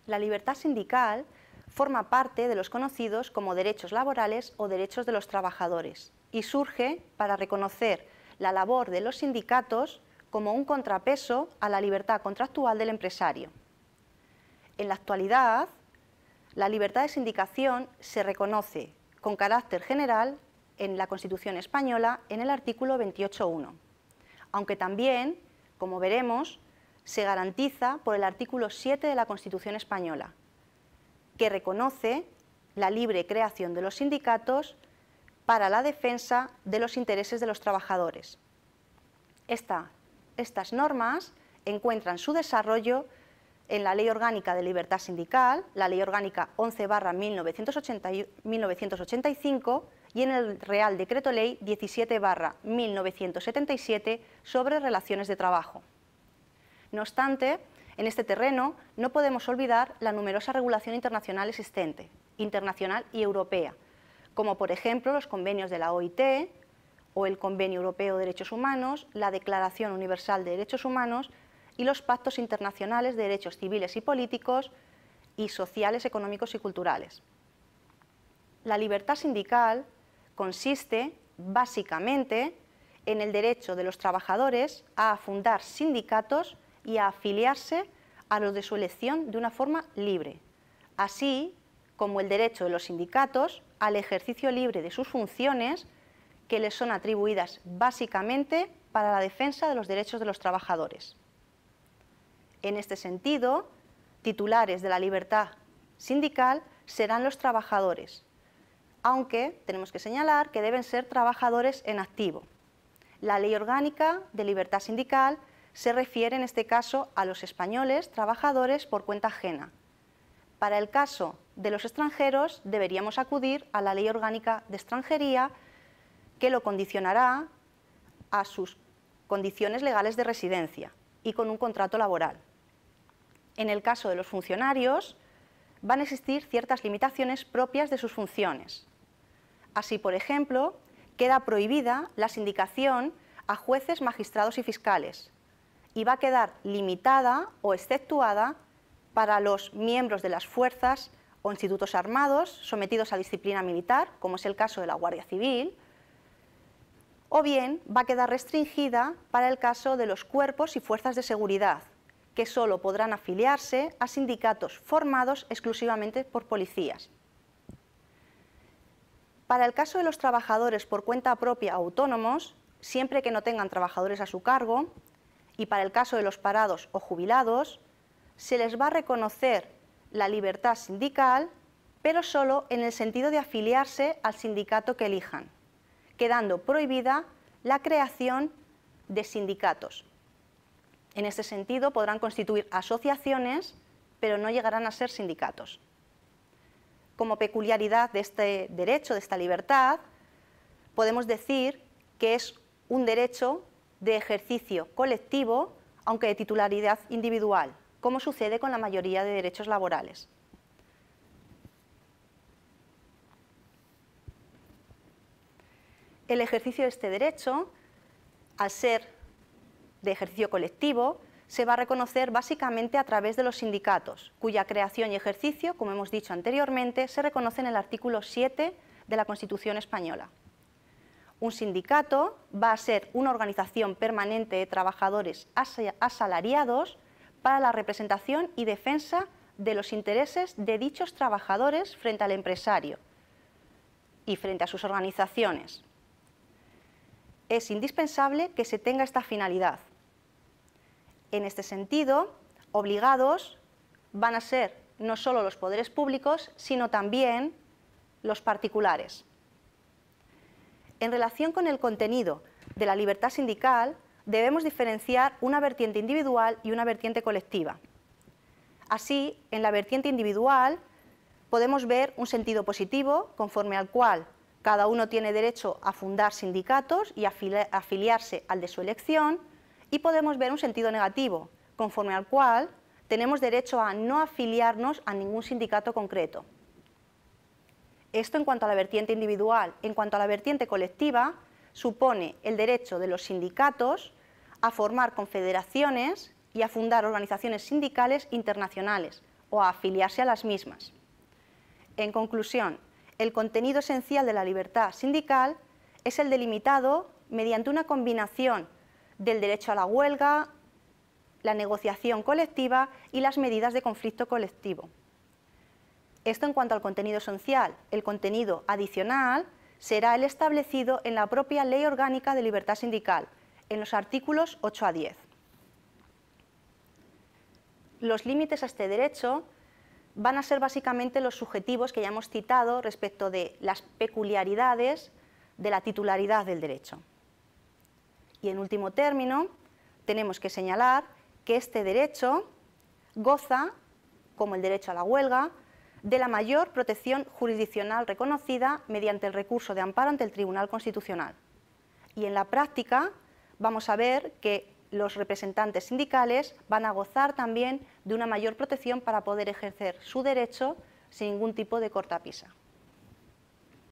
La libertad sindical forma parte de los conocidos como derechos laborales o derechos de los trabajadores y surge para reconocer la labor de los sindicatos como un contrapeso a la libertad contractual del empresario. En la actualidad, la libertad de sindicación se reconoce con carácter general en la Constitución española en el artículo 28.1, aunque también, como veremos, se garantiza por el artículo 7 de la Constitución española, que reconoce la libre creación de los sindicatos para la defensa de los intereses de los trabajadores. Estas normas encuentran su desarrollo en la Ley Orgánica de Libertad Sindical, la Ley Orgánica 11/1985 y en el Real Decreto Ley 17/1977 sobre relaciones de trabajo. No obstante, en este terreno no podemos olvidar la numerosa regulación internacional existente, internacional y europea, como por ejemplo los convenios de la OIT o el Convenio Europeo de Derechos Humanos, la Declaración Universal de Derechos Humanos y los pactos internacionales de derechos civiles y políticos y sociales, económicos y culturales. La libertad sindical consiste básicamente en el derecho de los trabajadores a fundar sindicatos y a afiliarse a los de su elección de una forma libre, así como el derecho de los sindicatos al ejercicio libre de sus funciones que les son atribuidas básicamente para la defensa de los derechos de los trabajadores. En este sentido, titulares de la libertad sindical serán los trabajadores, aunque tenemos que señalar que deben ser trabajadores en activo. La Ley Orgánica de Libertad Sindical se refiere en este caso a los españoles trabajadores por cuenta ajena. Para el caso de los extranjeros deberíamos acudir a la Ley Orgánica de Extranjería, que lo condicionará a sus condiciones legales de residencia y con un contrato laboral. En el caso de los funcionarios van a existir ciertas limitaciones propias de sus funciones. Así, por ejemplo, queda prohibida la sindicación a jueces, magistrados y fiscales, y va a quedar limitada o exceptuada para los miembros de las fuerzas o institutos armados sometidos a disciplina militar, como es el caso de la Guardia Civil, o bien va a quedar restringida para el caso de los cuerpos y fuerzas de seguridad, que solo podrán afiliarse a sindicatos formados exclusivamente por policías. Para el caso de los trabajadores por cuenta propia autónomos, siempre que no tengan trabajadores a su cargo, y para el caso de los parados o jubilados, se les va a reconocer la libertad sindical, pero solo en el sentido de afiliarse al sindicato que elijan, quedando prohibida la creación de sindicatos. En este sentido, podrán constituir asociaciones, pero no llegarán a ser sindicatos. Como peculiaridad de este derecho, de esta libertad, podemos decir que es un derecho de ejercicio colectivo, aunque de titularidad individual, como sucede con la mayoría de derechos laborales. El ejercicio de este derecho, al ser de ejercicio colectivo, se va a reconocer básicamente a través de los sindicatos, cuya creación y ejercicio, como hemos dicho anteriormente, se reconoce en el artículo 7 de la Constitución española. Un sindicato va a ser una organización permanente de trabajadores asalariados para la representación y defensa de los intereses de dichos trabajadores frente al empresario y frente a sus organizaciones. Es indispensable que se tenga esta finalidad. En este sentido, obligados van a ser no solo los poderes públicos, sino también los particulares. En relación con el contenido de la libertad sindical, debemos diferenciar una vertiente individual y una vertiente colectiva. Así, en la vertiente individual podemos ver un sentido positivo, conforme al cual cada uno tiene derecho a fundar sindicatos y afiliarse al de su elección, y podemos ver un sentido negativo, conforme al cual tenemos derecho a no afiliarnos a ningún sindicato concreto. Esto en cuanto a la vertiente individual. En cuanto a la vertiente colectiva, supone el derecho de los sindicatos a formar confederaciones y a fundar organizaciones sindicales internacionales, o a afiliarse a las mismas. En conclusión, el contenido esencial de la libertad sindical es el delimitado mediante una combinación del derecho a la huelga, la negociación colectiva y las medidas de conflicto colectivo. Esto en cuanto al contenido esencial. El contenido adicional será el establecido en la propia Ley Orgánica de Libertad Sindical, en los artículos 8 a 10. Los límites a este derecho van a ser básicamente los subjetivos que ya hemos citado respecto de las peculiaridades de la titularidad del derecho. Y en último término, tenemos que señalar que este derecho goza, como el derecho a la huelga, de la mayor protección jurisdiccional reconocida mediante el recurso de amparo ante el Tribunal Constitucional. Y en la práctica vamos a ver que los representantes sindicales van a gozar también de una mayor protección para poder ejercer su derecho sin ningún tipo de cortapisa.